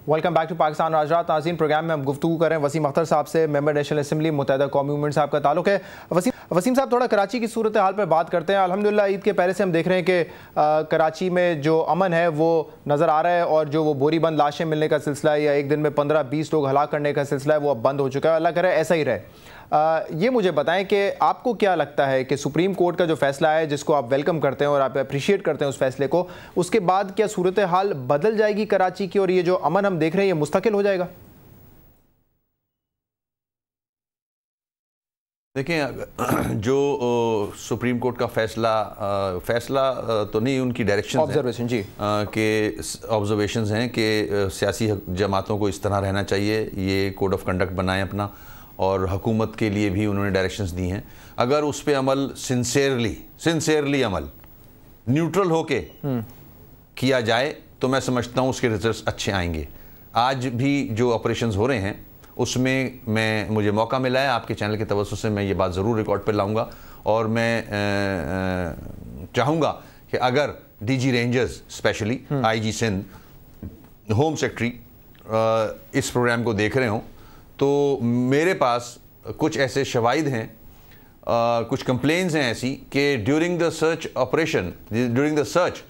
Welcome back to Pakistan राजरात। नाज़रीन, program में हम गुफ्तगू करें वसीम अख्तर साहब से, member National assembly मुत्तहिदा Qaumi movement साहब का ताल्लुक है। वसीम साहब, थोड़ा कराची की सूरत हाल पर बात करते हैं। अल्हम्दुलिल्लाह ईद के पहले से हम देख रहे हैं कि कराची में जो अमन है वो नज़र आ रहा है, और जो वो बोरी बंद लाशें मिलने का सिलसिला है या एक दिन में 15-20 लोग हलाक करने का सिलसिला है वो अब बंद हो चुका है। अल्लाह करे ऐसा ही रहे। ये मुझे बताएं कि आपको क्या लगता है कि सुप्रीम कोर्ट का जो फैसला है, जिसको आप वेलकम करते हैं और आप अप्रिशिएट करते हैं उस फैसले को, उसके बाद क्या सूरत हाल बदल जाएगी कराची की और ये जो अमन हम देख रहे हैं ये मुस्तकिल हो जाएगा? देखें, जो सुप्रीम कोर्ट का फैसला तो नहीं, उनकी डायरेक्शन ऑब्जर्वेशन जी के ऑब्जर्वेशंस हैं कि सियासी जमातों को इस तरह रहना चाहिए, ये कोड ऑफ कंडक्ट बनाएं अपना, और हुकूमत के लिए भी उन्होंने डायरेक्शंस दी हैं। अगर उस पर अमल सिंसेरली अमल न्यूट्रल होके किया जाए तो मैं समझता हूँ उसके रिजल्ट्स अच्छे आएंगे। आज भी जो ऑपरेशंस हो रहे हैं उसमें मुझे मौका मिला है, आपके चैनल के तवज्जो से मैं ये बात ज़रूर रिकॉर्ड पे लाऊंगा, और मैं चाहूँगा कि अगर DG rangers specially IG Sindh, home secretary इस प्रोग्राम को देख रहे हों तो मेरे पास कुछ ऐसे शवाहिद हैं, कुछ कंप्लेंट्स हैं ऐसी कि ड्यूरिंग द सर्च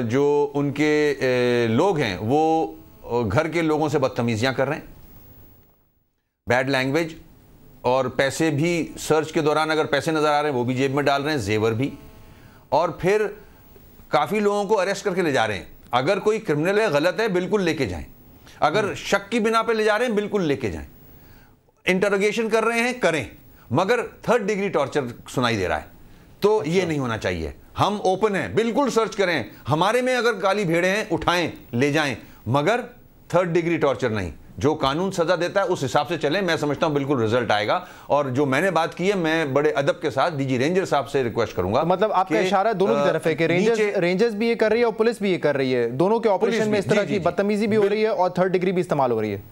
जो उनके लोग हैं वो घर के लोगों से बदतमीजियां कर रहे हैं, बैड लैंग्वेज, और पैसे भी सर्च के दौरान अगर पैसे नज़र आ रहे हैं वो भी जेब में डाल रहे हैं, जेवर भी, और फिर काफ़ी लोगों को अरेस्ट करके ले जा रहे हैं। अगर कोई क्रिमिनल है, गलत है, बिल्कुल लेके जाएं। अगर शक की बिना पे ले जा रहे हैं बिल्कुल लेके जाएं। इंटरोगेशन कर रहे हैं, करें, मगर 3rd डिग्री टॉर्चर सुनाई दे रहा है तो ये नहीं होना चाहिए। हम ओपन हैं, बिल्कुल सर्च करें, हमारे में अगर काली भेड़े हैं उठाएं, ले जाएं, मगर 3rd डिग्री टॉर्चर नहीं। जो कानून सजा देता है उस हिसाब से चलें। मैं समझता हूं बिल्कुल रिजल्ट आएगा। और जो मैंने बात की है, मैं बड़े अदब के साथ डीजी रेंजर साहब से रिक्वेस्ट करूंगा। मतलब आपका इशारा दोनों की तरफ है कि रेंजर्स भी ये कर रही है और पुलिस भी ये कर रही है, दोनों के ऑपरेशन में इस तरह की बदतमीजी भी हो रही है और 3rd डिग्री भी इस्तेमाल हो रही है।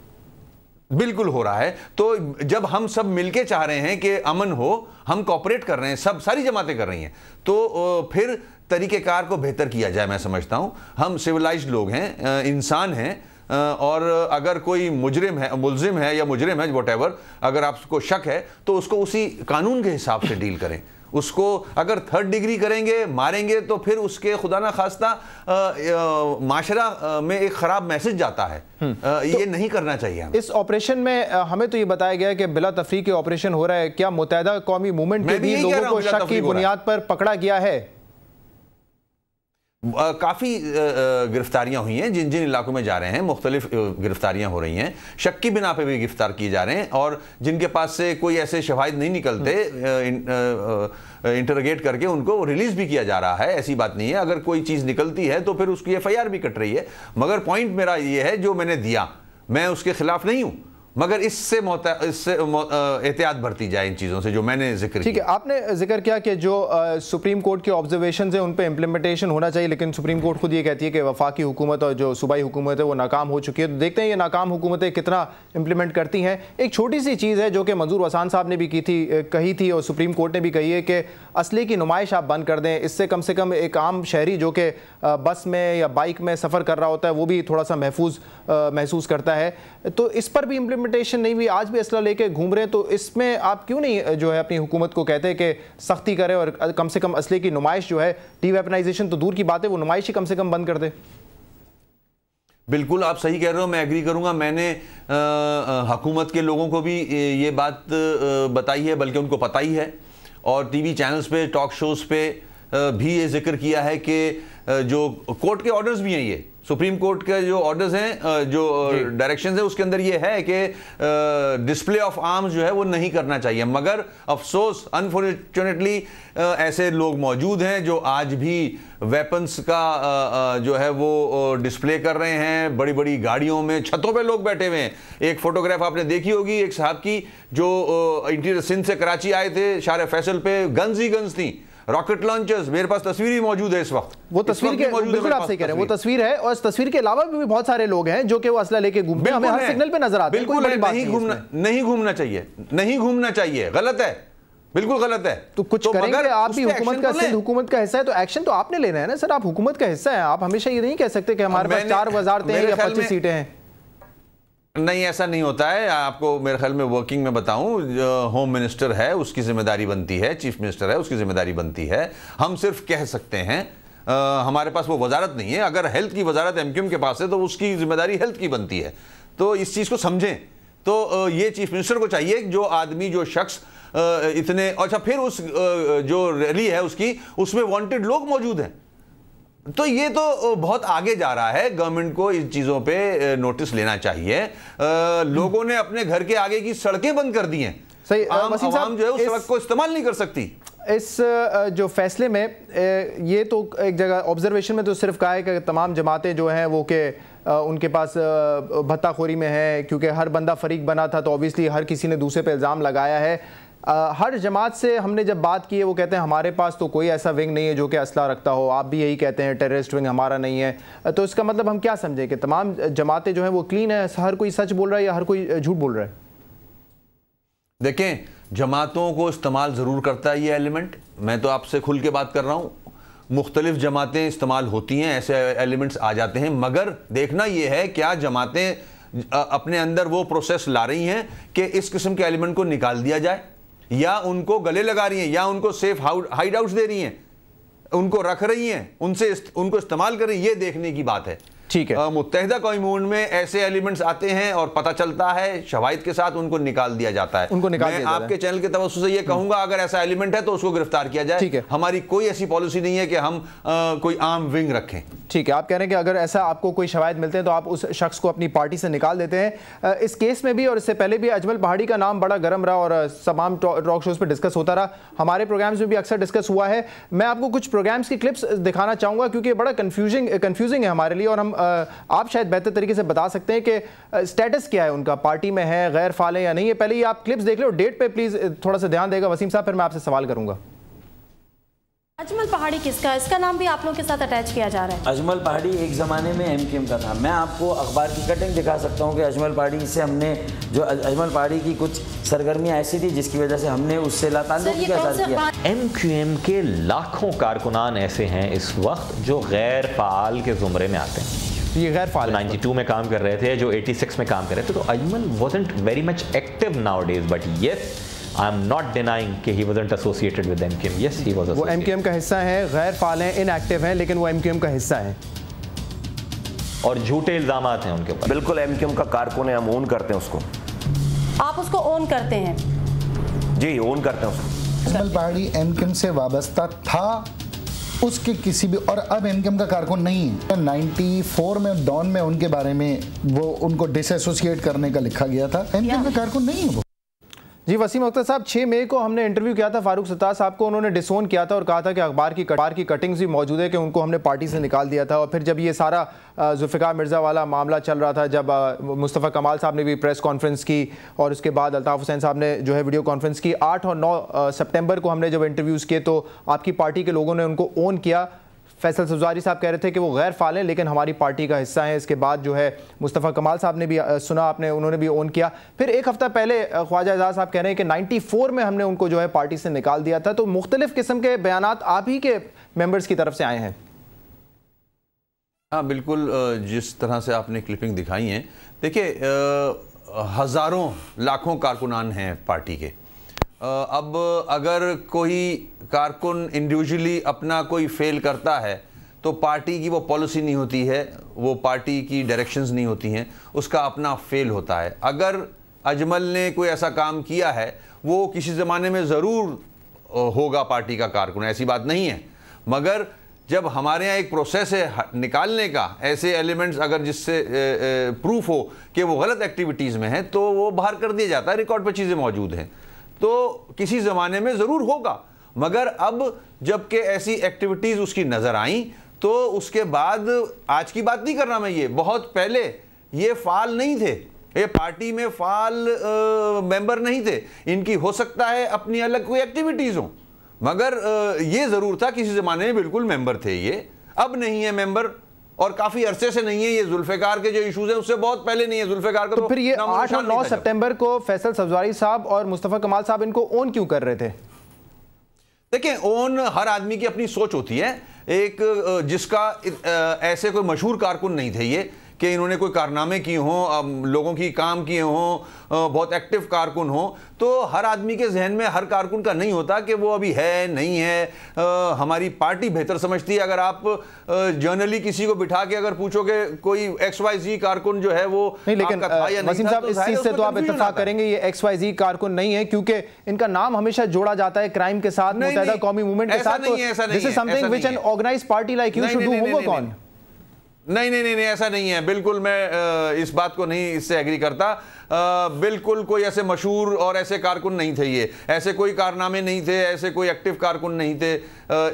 बिल्कुल हो रहा है। तो जब हम सब मिलके चाह रहे हैं कि अमन हो, हम कोऑपरेट कर रहे हैं, सब सारी जमातें कर रही हैं, तो फिर तरीक़ेकार को बेहतर किया जाए। मैं समझता हूं हम सिविलाइज्ड लोग हैं, इंसान हैं, और अगर कोई मुजरिम है, मुल्जिम है या मुजरिम है, व्हाटएवर, अगर आपको शक है तो उसको उसी कानून के हिसाब से डील करें। उसको अगर 3rd डिग्री करेंगे, मारेंगे, तो फिर उसके खुदा ना खास्ता माशरा में एक ख़राब मैसेज जाता है। ये नहीं करना चाहिए हमें। इस ऑपरेशन में हमें तो ये बताया गया है कि बिला तफरीक के ऑपरेशन हो रहा है। क्या मुत्तहिदा कौमी मूवमेंट के भी लोगों को शक की बुनियाद पर पकड़ा गया है? काफ़ी गिरफ्तारियां हुई हैं, जिन जिन इलाकों में जा रहे हैं मुख्तलिफ गिरफ्तारियां हो रही हैं, शक की बिना पे भी गिरफ्तार किए जा रहे हैं, और जिनके पास से कोई ऐसे शवाहिद नहीं निकलते, इंटरोगेट करके उनको रिलीज भी किया जा रहा है। ऐसी बात नहीं है, अगर कोई चीज़ निकलती है तो फिर उसकी FIR भी कट रही है। मगर पॉइंट मेरा ये है, जो मैंने दिया, मैं उसके खिलाफ नहीं हूँ, मगर इससे एहतियात बरती जाए इन चीज़ों से जो मैंने जिक्र किया। ठीक है, आपने जिक्र किया कि जो सुप्रीम कोर्ट के ऑब्जर्वेशन है उन पे इम्प्लीमेंटेशन होना चाहिए, लेकिन सुप्रीम कोर्ट खुद ये कहती है कि वफाकी हुकूमत और जो सूबाई हुकूमत है वो नाकाम हो चुकी है। तो देखते हैं ये नाकाम हुकूमतें कितना इम्प्लीमेंट करती हैं। एक छोटी सी चीज़ है जो कि मंजूर वसान साहब ने भी कही थी और सुप्रीम कोर्ट ने भी कही है कि असली की नुमाइश आप बंद कर दें। इससे कम से कम एक आम शहरी जो कि बस में या बाइक में सफ़र कर रहा होता है वो भी थोड़ा सा महसूस करता है। तो इस पर भी इम्प्लीमेंटेशन नहीं हुई, आज भी असला लेके घूम रहे हैं। तो इसमें आप क्यों नहीं जो है अपनी हुकूमत को कहते हैं कि सख्ती करे और कम से कम असले की नुमाइश जो है, डी-वेपनाइजेशन तो दूर की बात है, वो नुमाइश ही कम से कम बंद कर दे? बिल्कुल आप सही कह रहे हो, मैं एग्री करूंगा। मैंने हुकूमत के लोगों को भी ये बात बताई है, बल्कि उनको पता ही है, और टीवी चैनल्स पे, टॉक शोज़ पे भी ये जिक्र किया है कि जो कोर्ट के ऑर्डर्स भी हैं, ये सुप्रीम कोर्ट के जो ऑर्डर्स हैं, जो डायरेक्शंस हैं, उसके अंदर ये है कि डिस्प्ले ऑफ आर्म्स जो है वो नहीं करना चाहिए। मगर अफसोस, अनफॉर्चुनेटली ऐसे लोग मौजूद हैं जो आज भी वेपन्स का जो है वो डिस्प्ले कर रहे हैं। बड़ी बड़ी गाड़ियों में, छतों पे लोग बैठे हुए हैं। एक फोटोग्राफ आपने देखी होगी एक साहब की जो इंटीरियर सिंध से कराची आए थे, शार फैसल पे गन्स ही गन्स थी, रॉकेट लॉन्चर्स। मेरे पास तस्वीर ही मौजूद है इस वक्त। वो तस्वीर के बिल्कुल आप सही कह रहे हैं, वो तस्वीर है, और इस तस्वीर के अलावा भी बहुत सारे लोग हैं जो कि वो असला लेके घूमते हैं, हमें हर सिग्नल पे नजर आते हैं। बिल्कुल नहीं घूमना चाहिए, नहीं घूमना चाहिए, गलत है, बिल्कुल गलत है। तो कुछ करेंगे आप भी, हुकूमत का, सिंध हुकूमत का हिस्सा है, तो एक्शन तो आपने लेना है ना सर। आप हुकूमत का हिस्सा है, आप हमेशा ये नहीं कह सकते कि हमारे पास 4 वजारतें हैं या 25 सीटें हैं। नहीं, ऐसा नहीं होता है। आपको मेरे ख्याल में वर्किंग में बताऊं, होम मिनिस्टर है उसकी जिम्मेदारी बनती है, चीफ मिनिस्टर है उसकी जिम्मेदारी बनती है। हम सिर्फ कह सकते हैं, हमारे पास वो वजारत नहीं है। अगर हेल्थ की वजारत एमक्यूएम के पास है तो उसकी जिम्मेदारी हेल्थ की बनती है। तो इस चीज़ को समझें। तो ये चीफ मिनिस्टर को चाहिए, जो आदमी, जो शख्स इतने, अच्छा फिर उस जो रैली है उसकी, उसमें वांटेड लोग मौजूद हैं। तो ये तो बहुत आगे जा रहा है। गवर्नमेंट को इन चीज़ों पे नोटिस लेना चाहिए। लोगों ने अपने घर के आगे की सड़कें बंद कर दी हैं। सही, आवाम जो है उस सड़क को इस्तेमाल नहीं कर सकती। इस जो फैसले में ये तो एक जगह ऑब्जर्वेशन में तो सिर्फ कहा है कि तमाम जमातें जो हैं वो के उनके पास भत्ताखोरी में है, क्योंकि हर बंदा फरीक बना था तो ऑब्वियसली हर किसी ने दूसरे पे इल्ज़ाम लगाया है। हर जमात से हमने जब बात की है वो कहते हैं हमारे पास तो कोई ऐसा विंग नहीं है जो कि असला रखता हो। आप भी यही कहते हैं टेररिस्ट विंग हमारा नहीं है। तो इसका मतलब हम क्या समझें कि तमाम जमातें जो हैं वो क्लीन है, हर कोई सच बोल रहा है या हर कोई झूठ बोल रहा है? देखें, जमातों को इस्तेमाल ज़रूर करता है ये एलिमेंट। मैं तो आपसे खुल के बात कर रहा हूँ। मुख्तलिफ जमातें इस्तेमाल होती हैं, ऐसे एलिमेंट्स आ जाते हैं, मगर देखना ये है क्या जमातें अपने अंदर वो प्रोसेस ला रही हैं कि इस किस्म के एलिमेंट को निकाल दिया जाए, या उनको गले लगा रही हैं, या उनको सेफ हाइड आउट्स दे रही हैं, उनको रख रही हैं, उनको इस्तेमाल कर रही हैं। ये देखने की बात है। ठीक है, मुत्तहिदा कौम में ऐसे एलिमेंट्स आते हैं और पता चलता है, शवाहिद के साथ उनको निकाल दिया जाता है। मैं आपके चैनल के तवज्जुह से ये कहूंगा, अगर ऐसा एलिमेंट है तो उसको गिरफ्तार किया जाए। ठीक है, हमारी कोई ऐसी पॉलिसी नहीं है कि हम कोई आम विंग रखें। ठीक है, आप कह रहे हैं कि अगर ऐसा आपको कोई शवाहिद मिलते हैं तो आप उस शख्स को अपनी पार्टी से निकाल देते हैं। इस केस में भी और इससे पहले भी अजमल पहाड़ी का नाम बड़ा गर्म रहा और तमाम टॉक शोज पर डिस्कस होता रहा, हमारे प्रोग्राम्स में भी अक्सर डिस्कस हुआ है। मैं आपको कुछ प्रोग्राम्स की क्लिप्स दिखाना चाहूँगा क्योंकि बड़ा कन्फ्यूजिंग है हमारे लिए, और हम आप शायद बेहतर तरीके से बता सकते हैं कि स्टेटस क्या है उनका, पार्टी में है, गैर फाल है या नहीं है। पहले ही आप क्लिप्स देख लो, डेट पे प्लीज थोड़ा सा ध्यान देगा वसीम साहब, फिर मैं आपसे सवाल करूंगा। अजमल पहाड़ी किसका? इसका नाम भी आप लोगों के साथ अटैच किया जा रहा है। अजमल पहाड़ी एक ज़माने में एमक्यूएम का था। मैं आपको अखबार की कटिंग दिखा सकता हूं कि अजमल पहाड़ी से हमने जो अजमल पहाड़ी की कुछ सरगर्मियां ऐसी थी जिसकी वजह से हमने उससे लाताल्लुक़ किया। एमक्यूएम के लाखों कारकुनान ऐसे हैं इस वक्त जो गैर फाल के ज़ुमरे में आते हैं। ये गैर फाल 92 में काम कर रहे थे, जो 86 में काम कर रहे थे। तो Ajmal wasn't very much active nowadays, but yes, I'm not denying कि he wasn't associated with MQM. Yes, he was associated. वो MQM का हिस्सा है, गैर फाल हैं, इनएक्टिव हैं, लेकिन वो MQM का हिस्सा है और झूठे इल्जामात हैं उनके ऊपर। बिल्कुल MQM का कारकुन है, हम ओन करते हैं उसको। आप उसको ओन करते हैं? जी, ओन करते हैं उसको। अजमल पहाड़ी MQM से वाबस्ता था उसके किसी भी, और अब MQM का कारकुन नहीं है। 94 में डॉन में उनके बारे में वो उनको डिसएसोसिएट करने का लिखा गया था। MQM का कारकुन नहीं है वो। जी वसीम अख्तर साहब, 6 मई को हमने इंटरव्यू किया था फारूक सत्तार साहब को, उन्होंने डिसोन किया था और कहा था कि अखबार की कटिंग्स भी मौजूद है कि उनको हमने पार्टी से निकाल दिया था। और फिर जब ये सारा जुल्फ़िकार मिर्ज़ा वाला मामला चल रहा था, जब मुस्तफ़ा कमाल साहब ने भी प्रेस कॉन्फ्रेंस की और उसके बाद अल्ताफ़ हुसैन साहब ने जो है वीडियो कॉन्फ्रेंस की, 8 और 9 सितंबर को हमने जब इंटरव्यूज़ किए तो आपकी पार्टी के लोगों ने उनको ओन किया। फैसल सब्ज़वारी साहब कह रहे थे कि वो गैर फाल हैं लेकिन हमारी पार्टी का हिस्सा है। इसके बाद जो है मुस्तफ़ा कमाल साहब ने भी सुना, आपने, उन्होंने भी ओन किया। फिर एक हफ़्ता पहले ख्वाजा एजाज साहब कह रहे हैं कि 94 में हमने उनको जो है पार्टी से निकाल दिया था। तो मुख्तलिफ किस्म के बयानात आप ही के मेंबर्स की तरफ से आए हैं। हाँ बिल्कुल, जिस तरह से आपने क्लिपिंग दिखाई हैं, देखिए हज़ारों लाखों कारकुनान हैं पार्टी के। अब अगर कोई कारकुन इंडिविजुअली अपना कोई फेल करता है तो पार्टी की वो पॉलिसी नहीं होती है, वो पार्टी की डायरेक्शंस नहीं होती हैं, उसका अपना फेल होता है। अगर अजमल ने कोई ऐसा काम किया है वो किसी ज़माने में ज़रूर होगा पार्टी का कारकुन, ऐसी बात नहीं है। मगर जब हमारे यहाँ एक प्रोसेस है निकालने का, ऐसे एलिमेंट्स अगर जिससे प्रूफ हो कि वो गलत एक्टिविटीज़ में हैं तो वो बाहर कर दिया जाता है, रिकॉर्ड पर चीज़ें मौजूद हैं। तो किसी ज़माने में ज़रूर होगा, मगर अब जबकि ऐसी एक्टिविटीज़ उसकी नज़र आई तो उसके बाद, आज की बात नहीं कर रहा मैं, ये बहुत पहले ये फाल नहीं थे, ये पार्टी में फाल मेंबर नहीं थे। इनकी हो सकता है अपनी अलग कोई एक्टिविटीज़ हो, मगर ये ज़रूर था किसी ज़माने में बिल्कुल मेंबर थे। ये अब नहीं है मेंबर और काफ़ी अरसे से नहीं है। ये जुल्फ़िकार के जो इशूज़ हैं उससे बहुत पहले नहीं है जुल्फ़िकार का। तो फिर ये 8 और 9 सितंबर को फैसल सब्ज़वारी साहब और मुस्तफ़ा कमाल साहब इनको ओन क्यों कर रहे थे? देखें, ओन हर आदमी की अपनी सोच होती है। एक जिसका ऐसे कोई मशहूर कारकुन नहीं थे ये कि इन्होंने कोई कारनामे किए हों, लोगों की काम किए हों, बहुत एक्टिव कारकुन हो, तो हर आदमी के जहन में हर कारकुन का नहीं होता कि वो अभी है नहीं है। हमारी पार्टी बेहतर समझती है। अगर आप जर्नली किसी को बिठा के अगर पूछोगे कोई XYZ कारकुन जो है वो नहीं, लेकिन वसीम साहब इस चीज से तो आप इत्तेफाक करेंगे ये XYZ कारकुन नहीं है, क्योंकि इनका नाम हमेशा जोड़ा जाता है क्राइम के साथ, मुत्तहिदा कौमी मूवमेंट के साथ। This is something which an organised party like you should do. होगा कौन? नहीं, ऐसा नहीं है। बिल्कुल मैं इस बात को नहीं इससे एग्री करता। बिल्कुल कोई ऐसे मशहूर और ऐसे कारकुन नहीं थे, ये ऐसे कोई कारनामे नहीं थे, ऐसे कोई एक्टिव कारकुन नहीं थे।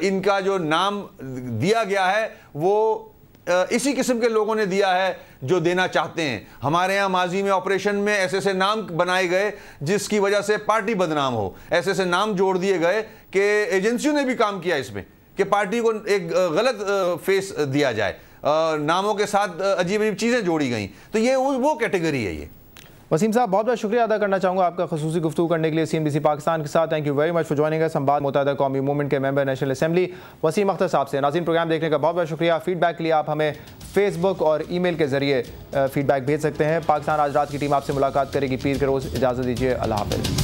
इनका जो नाम दिया गया है वो इसी किस्म के लोगों ने दिया है जो देना चाहते हैं। हमारे यहाँ माजी में ऑपरेशन में ऐसे ऐसे नाम बनाए गए जिसकी वजह से पार्टी बदनाम हो, ऐसे ऐसे नाम जोड़ दिए गए कि एजेंसियों ने भी काम किया इसमें कि पार्टी को एक गलत फेस दिया जाए, नामों के साथ अजीब अजीब चीज़ें जोड़ी गई। तो ये वो कैटेगरी है ये। वसीम साहब बहुत बहुत शुक्रिया अदा करना चाहूँगा आपका खसूसी गुफ्तगू करने के लिए CNBC पाकिस्तान के साथ। Thank you very much for joining us. हम बात मुत्तहिदा कौमी मूवमेंट के member National Assembly Waseem Akhtar sahab से। नाज़रीन प्रोग्राम देखने का बहुत बहुत शुक्रिया। फीडबैक के लिए आप हमें फेसबुक और ईमेल के जरिए फीडबैक भेज सकते हैं। पाकिस्तान आज रात की टीम आपसे मुलाकात करेगी पीर के रोज़। इजाज़त दीजिए, अल्लाह हाफ़िज़।